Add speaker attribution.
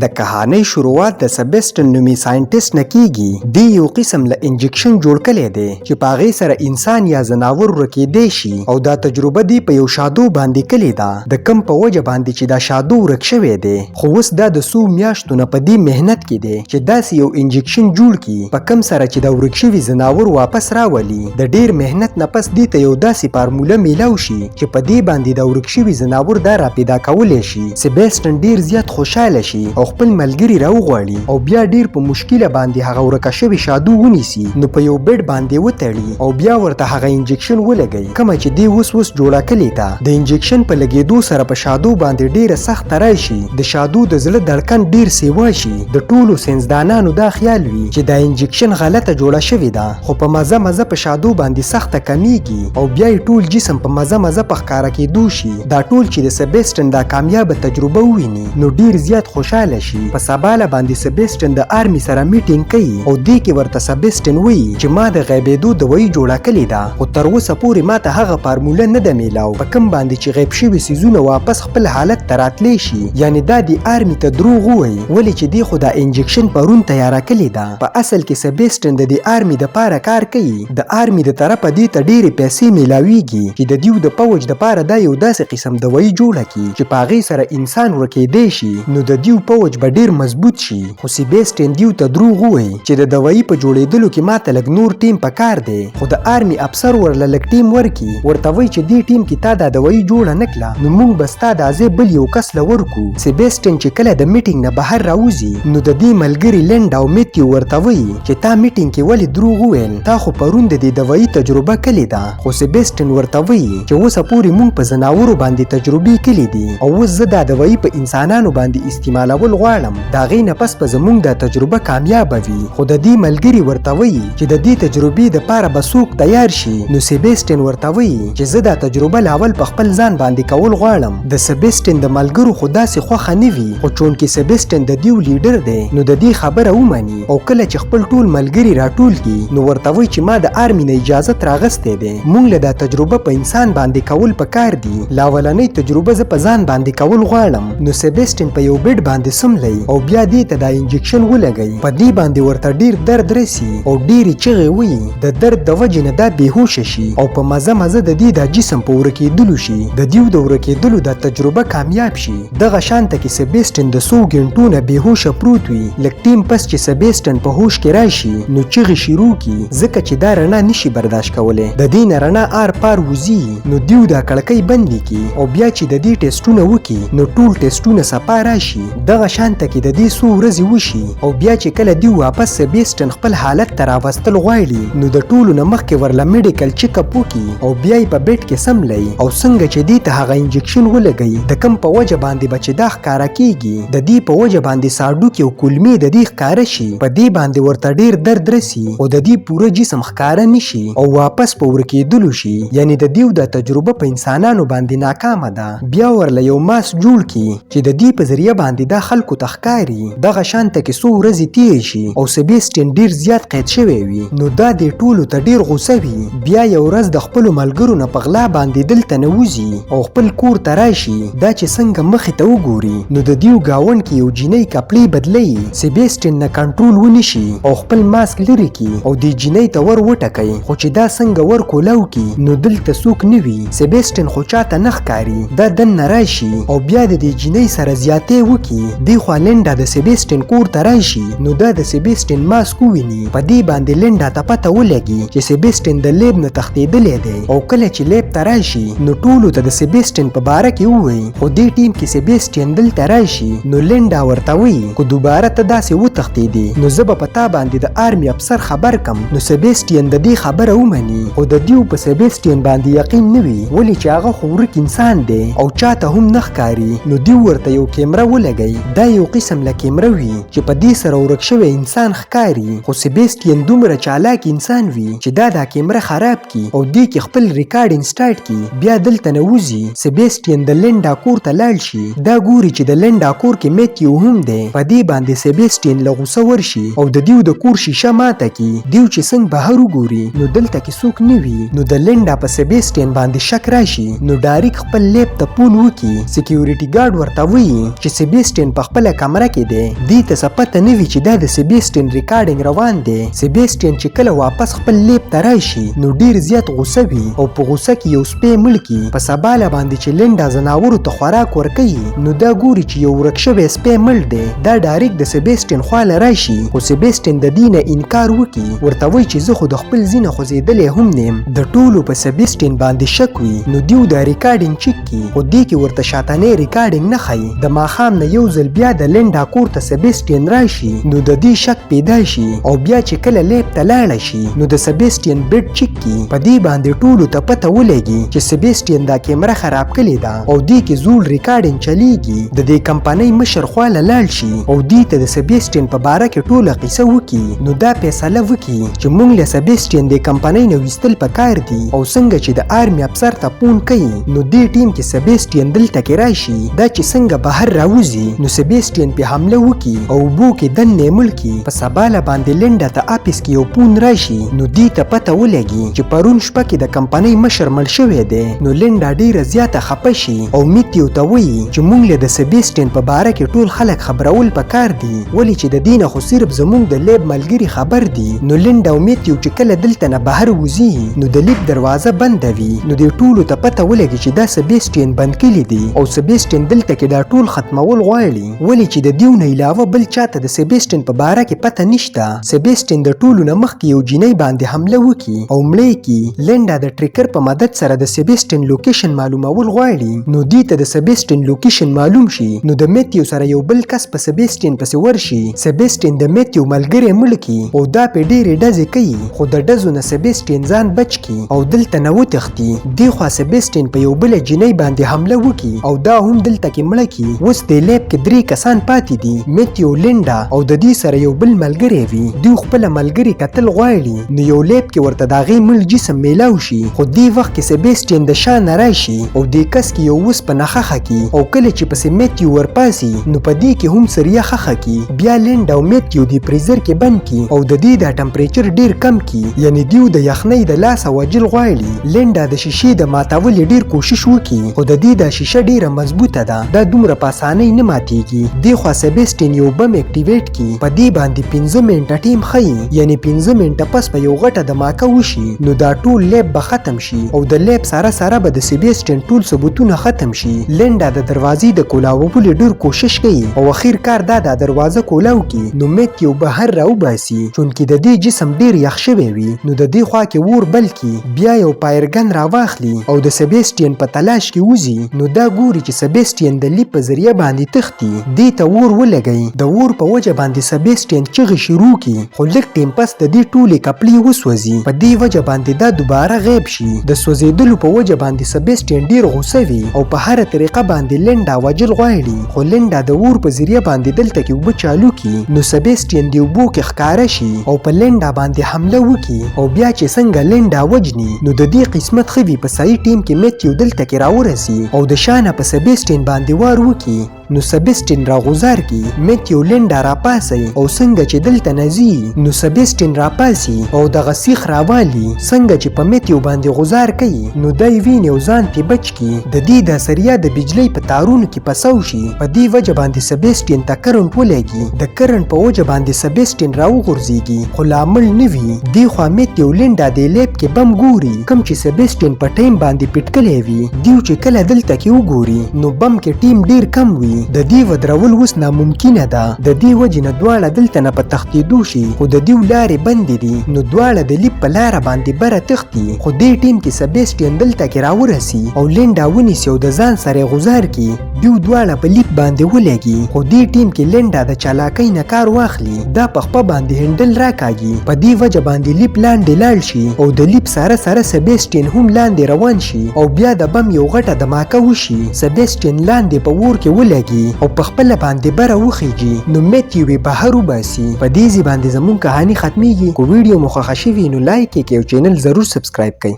Speaker 1: د کهانۍ شروعات د سبسټن نومي ساینټیسټ نه کیږي. دی یو قسم له انجکشن جوړ کړی دی چې په هغې سره انسان یا ځناور ورکېدی شي او دا تجربه دی په یو شادو باندې کړې ده د کم په وجه باندې چې دا شادو ورک شوی دی. خو اوس دا د څو میاشتو نه په دې محنت کې دی چې داسې یو انجکشن جوړ کړي په کم سره چې د ورک شوي ځناور واپس راولي. د ډیر محنت نه پس دې ته یو داسې فارموله میلاو شي چې په دې باندې د ورک شوي ځناور دا راپیدا کولی شي. سبسټن ډیر زیات خوشحاله شي او خپل ملګري راوغواړي او بیا ډیر په مشکله باندې هغه ورکه شوې شادو ونیسي نو په یو بیډ باندې وتړي او بیا ورته هغه انجکشن ولګوي کومه چې دی اوس جوړه کړې ده. د انجکشن په لګېدو سره په شادو باندې ډیره سخته راشي. د شادو د زړه دړکن ډیر سیوا شي. د ټولو ساینسدانانو دا خیال وي چې دا انجکشن غلطه جوړه شوې ده خو په مزه په شادو باندې سخته کمیږي او بیا ټول جسم په مزه په ښکاره کېدو شي. دا ټول چې د سبسټن دا کامیابه تجربه وویني نو ډیر زیات خوشحاله شي. په سباله باندې سبسټن د آرمي سره میټینګ کوي او دې کې ورته سبسټن وایي چې ما د غیبېدو دوایي جوړه کړې ده خو تر اوسه پورې ما ته هغه فارموله نه ده میلاو په کوم باندې چې غیب شوي څیزونه واپس خپل حالت ته راتلی شي. یعنې دا د آرمي ته دروغ ووایي ولې چې دی خو دا انجکشن پرون تیاره کړې ده. په اصل کې سبسټن د دې آرمي دپاره کار کوي. د آرمي د طرفه دې ته ډېرې پیسې میلاویږي چې د دیو د پوج دپاره دا یو داسې قسم دوایي جوړه کړي چې په هغې سره انسان ورکېدی شي نو د دیو پوج به ډیر مضبوط شي. خو سبسټن دیو ته دروغ ووایي چې د دوایي په جوړېدلو کې ماته لږ نور ټیم پکار دی. خو د آرمي افسر ورله لږ ټیم ورکړي ورته وایي چې دې ټیم کې تا دا دوایي جوړه نه کړه نو موږ به ستا د ځای بل یو کس له ورکو. سبسټن چې کله د میټینګ نه بهر راوځي نو د دې ملګري لینډ او میتیو ورته وایي چې تا میټینګ کې ولې دروغ وویل تا خو پرون د دې دوایي تجربه کړې ده. خو سبسټن ورته وایي چې اوسه پورې موږ په ځناورو باندې تجربې کړې دي او اوس زه دا دوایي په انسانانو باندې استعمالول غواړم د هغې نه پس به زموږ دا تجربه کامیابه وي. خو د دې ملګري ورته وایي چې د دې تجربې دپاره به څوک تیار شي. نو سبسټن ورته وایي چې زه دا تجربه لاول په خپل ځان باندې کول غواړم. د سبسټن د ملګرو خو داسې خوښه نه وي خو چونکې سبسټن د دیو لیډر دی نو د دې خبره ومني او کله چې خپل ټول ملګري راټول کړي نو ورته وایي چې ما د آرمي نه اجازت راغستی دی موږ له دا تجربه په انسان باندې کول پکار دي. لا اولنۍ تجربه زه په ځان باندې کول غواړم. نو سبسټن په یو بیډ باندې سملی او بیا دې ته دا انجکشن ولګوي. په دې باندې ورته ډیر درد رسي او ډیرې چغې وایي. د درد د وجې نه دا بېهوشه شي او په مزه د دې دا جسم په ورکېدلو شي. د دیو د ورکېدلو دا تجربه کامیاب شي. دغه شانته کې سبسټن د څو ګنټو نه بېهوشه پروت وي. لږ ټیم پس چې سبسټن په هوش کې راشي نو چغې شروع کړي ځکه چې دا رڼا نشي برداشت کولی. د دې نه رڼا آر پار وځي نو دیو دا کړکۍ بندې کړي او بیا چې د دې ټیسټونه وکړي نو ټول ټیسټونه صفا راشي. دغه شانته کې د دې څو ورځې وشي او بیا چې کله دیو واپس سبسټن خپل حالت ته راوستل غواړي نو د ټولو نه مخکې ورله میډیکل چیک اپ وکړي او بیا یې په بیډ کې سملی او څنګه چې دې ته هغه انجکشن ولګوي د کم په وجه باندې به چې دا ښکاره کیږي د دې په وجه باندې ساډوکې او کولمې د دې ښکاره شي. په دې باندې ورته ډیر درد رسي او د دې پوره جسم ښکاره نشي او واپس په ورکېدلو شي. یعنې د دیو دا تجربه په انسانانو باندې ناکامه ده. بیا ورله یو ماسک جوړ کړي چې د دې په ذریعه باندې دا خلکو ته ښکاري. دغه شانته کې څو ورځې تېرې شي او سبسټن ډیر زیات قید شوی وي نو دا دې ټولو ته ډیر غوسه وي. بیا یو ورځ د خپلو ملګرو نه په غلا باندې دلته ننوځي او خپل کور ته راشي. دا چې څنګه مخې ته وګوري نو د دیو ګاونډ کې یو جینۍ کپړې بدلوي. سبسټن نه کنټرول ونشي او خپل ماسک لرې کړي او دې جینۍ ته ور وټکوي خو چې دا څنګه ور کولاو کړي نو دلته څوک نه وي. سبسټن خو چاته نه ښکاري. دا دننه راشي او بیا د دې جینۍ سره زیاتې وکړي. دې خوا لینډه د سبسټن کور ته راشي نو دا د سبسټن ماسک وویني. په دې باندې لینډا ته پته ولګي چې سبسټن د لیب نه تښتېدلی دی او کله چې لیب ته راشي نو ټولو ته د سبسټن په باره کې ووایي. خو دې ټیم کې سبسټن دلته راشي نو لینډا ورته وایي که دوباره ته داسې وتښتېدې نو زه به په تا باندې د آرمي افسر خبر کم. نو سبسټن د دې خبره ومني خو د دیو په سبسټن باندې یقین نه وي ولې چې هغه خو ورک انسان دی او چاته هم نه ښکاري. نو دیو ورته یو کیمره ولګوي. دا یو قسم له کیمره وي چې په دې سره ورک شوی انسان ښکاري. خو سبسټن دومره چالاک انسان وي چې دا کیمره خراب کی او دې کې خپل ریکارډینګ سٹارټ کی. بیا دلته نوځي سبسټین د لینډا کور ته لاړ شي. دا ګوري چې د لینډا کور کې میتیو هم دی. په دې باندې سبسټین له غوسه ورشي او د دیو د کور شیشه ماته کی. دیو چې څنګه بهر وګوري نو دلته کې څوک نه وي. نو د لینډا په سبسټین باندې شک راشي نو ډایرک خپل لیب ته پون وکي. سکیورټي ګارد ورته وایي چې سبسټین په خپل کمره کې دی. دې ته څه پته نه وي چې دا د سبیسټین ریکارډینګ روان دی. سبیسټین چې کله واپس خپل لیب ته راشي نو ډیر زیات غوسه وي او په غوسه کې یو سپی مړ کی. په سباله باندې چې لینډا زناورو ته خوراک ورکوي نو دا ګوري چې یو ورک شوی سپی مړ دی. دا ډایرکټ د سبیسټین خواله راشي خو سبیسټین د دې نه انکار وکړي، ورته وایي چې زه خو د خپل ځینه خوځېدلی هم نیم. د ټولو په سبیسټین باندې شک وي نو دیو دا ریکارډینګ چیک کی خو دې کې ورته شاتنی ریکارډینګ نه ښایي. د ماښام نه یو ځل بیا د لینډا کور ته سبیسټین راشي نو د دې شک پیدا شي او بیا چې کله لیب ته لاړه شي نو د سبیسټین بیډ چیک کی. په دې باندې ټولو ته پته ولګي چې سبیسټین دا کیمره خراب کړې ده او دې کې زوړ ریکارډینګ چلیږي. د دې کمپنۍ مشر خواله لاړ شي او دې ته د سبیسټین په باره کې ټوله قصه وکړي. نو دا فیصله وکړي چې موږ له سبیسټین د کمپنۍ نه ویستل پکار دي او څنګه چې د آرمي افسر ته فون کوي نو دې ټیم کې سبیسټین دلته کې راشي. دا چې څنګه بهر راوځي نو سبیسټین په حمله وکړي او اوبو کې دننه مړ کړي. په سباله باندې لینډا ته آفیس کې یو فون راشي نو دې ته پته ولګي چې پرون شپه کې د کمپنۍ مشر مړ شوی دی. نو لینډا ډیره زیاته خفه شي او میتیو ته وایي چې موږ له د سبیسټین په باره کې ټول خلک خبرول پکار دي ولې چې د دې نه خو صرف زموږ د لیب ملګري خبر دي. نو لینډا او میتیو چې کله دلته نه بهر وځي نو د لیب دروازه بنده وي. نو د ټولو ته پته ولګي چې دا سبیسټین بند کړي دي او سبیسټین دلته کې دا ټول ختمول غواړي ولې چې د دیو نه علاوه بل چاته د سبیسټین په باره کې پته نشته. سبیسټین د ټولو نه مخکې یو جینۍ باندې حمله وکړي او مړی کړي. لینډا د ټریکر په مدد سره د سبیسټین لوکیشن معلومول غواړي. نو دې ته د سبیسټین لوکیشن معلوم شي نو د میتیو سره یو بل کس په سبیسټین پسې ورشي. سبیسټین د میتیو ملګری مړ کړي او دا په ډېرې ډزې کوي خو د ډزو نه سبیسټین ځان بچ کړي او دلته نه وتښتي. دې خوا سبیسټین په یو بله جینۍ باندې حمله وکړي او دا هم دلته کې مړه کړي. اوس د لیب کې 3 کسان پاتې دي، میتیو، لینډا او د دې سره یو بل ملګری وي. دوی خپل ملګری قتل غواړي نو یو لیب کې ورته د هغې مړ جسم میلاو شي خو دې وخت کې سبیسټین د شا نه راشي او دې کس کې یو وسپنه خښه کړي او کله چې پسې میتیو ورپاسي نو په دې کې هم سریه خښه کړي. بیا لینډا او میتیو د فریزر کې بند کړي او د دې دا ټمپریچر ډیر کم کړي یعنی دیو د یخنۍ د لاسه وجل غواړي. لینډا د شیشې د ماتولو ډیر کوشش وکړي خو د دې دا شیشه ډیره مضبوطه ده، دا دومره په اسانۍ نه ماتیږي. دې خوا سبیسټین یو بم اکټیویټ کړي، په دې باندې 15 منټه ټیم ښیي یعنی 15 منټه پس په یو غټه دماکه وشي نو دا ټول لیب به ختم شي او د لیب سره سره به د سبیسټین ټول ثبوتونه ختم شي. لینډا د دروازې د کولاوولو ډیر کوشش کوي او اخیر کار دا د دروازه کولاو کی نو میتیو بهر راوباسي چونکې د دې جسم ډیر یخ شوی وي. نو د دې خوا کې ور بل کی بیا یو پایرګن راواخلي او د سبیسټین په تلاش کې وځي. نو دا ګوري چې سبیسټین د لیب په ذریعہ باندې تختی. دې ته ور ولګي، د ور په وجه باندې سبیسټین چغې شروع کی خو لږ ټیم پس د دې ټولې کپړې وسوځي. په دې وجه باندې دا دوباره غیب شي. د سوځېدلو په وجه باندې سبیسټین ډیر غوسه وي او په هر طریقه باندې لینډا وجل غواړي خو لینډا د ور په ذریعہ باندې دلته کې اوبه چالو کی نو سبیسټین د اوبو کې ښکاره شي او په لینډا باندې حمله وکړي او بیا چې څنګه لینډا وجني نو د دې قسمت ښه وي په صحیح ټیم کې میتیو دلته کې راورسي او د شانه په سبیسټین باندې وار وکړي نو سبیسټین راغوزار کی. میتیو لینډا راپاسي او څنګه چې دلته نزي نو سبیسټین راپاسي او د غسیخ راوالي. څنګه چې په میتیو باندې غوزار کوي نو دای ویني او ځان تی بچ کی. د دې د سریا د بجلی په تارونو کې پسو شي. په دې وجه باندې سبیسټین ته کرنټ ولګي. د کرنټ په وجه باندې سبیسټین راوغورځيږي خو لامل نه وي. دی خو میتیو لینډا د لیب کې بم ګوري کوم چې سبیسټین په ټیم باندې پټکلې وي. دیو چې کله دلته کې وګوري نو بم کې ټیم ډیر کم وي. د دې ودرول اوس ناممکنه ده. د دې وجه نه دواړه دلته نه په تښتېدو شي خو د دیو لارې بندې دي نو دواړه د لیب په لاره باندې بره تښتي خو دې ټیم کې سبیسټین دلته کې راورسي او لینډا ونیسي او د ځان سره غوزار کی. دیو دواړه په لیب باندې ولګي خو دې ټیم کې لینډا د چالاکۍ نه کار واخلي. دا په خپه باندې هندل راکاږي. په دې وجه باندې لیب لاندې لاړ شي او د لیب سره سره سبیسټین هم لاندې روان شي او بیا د بم یو غټه دماکه وشي. سبیسټین لاندې په ور کې ولګي او په خپل باندې بره وخیږي نو میتیو بهر وباسي. په دې باندې زموږ کہانی ختميږي. کو ویډیو مو خوښ شوی نو لایک کړئ او چینل ضرور سبسکرایب کړئ.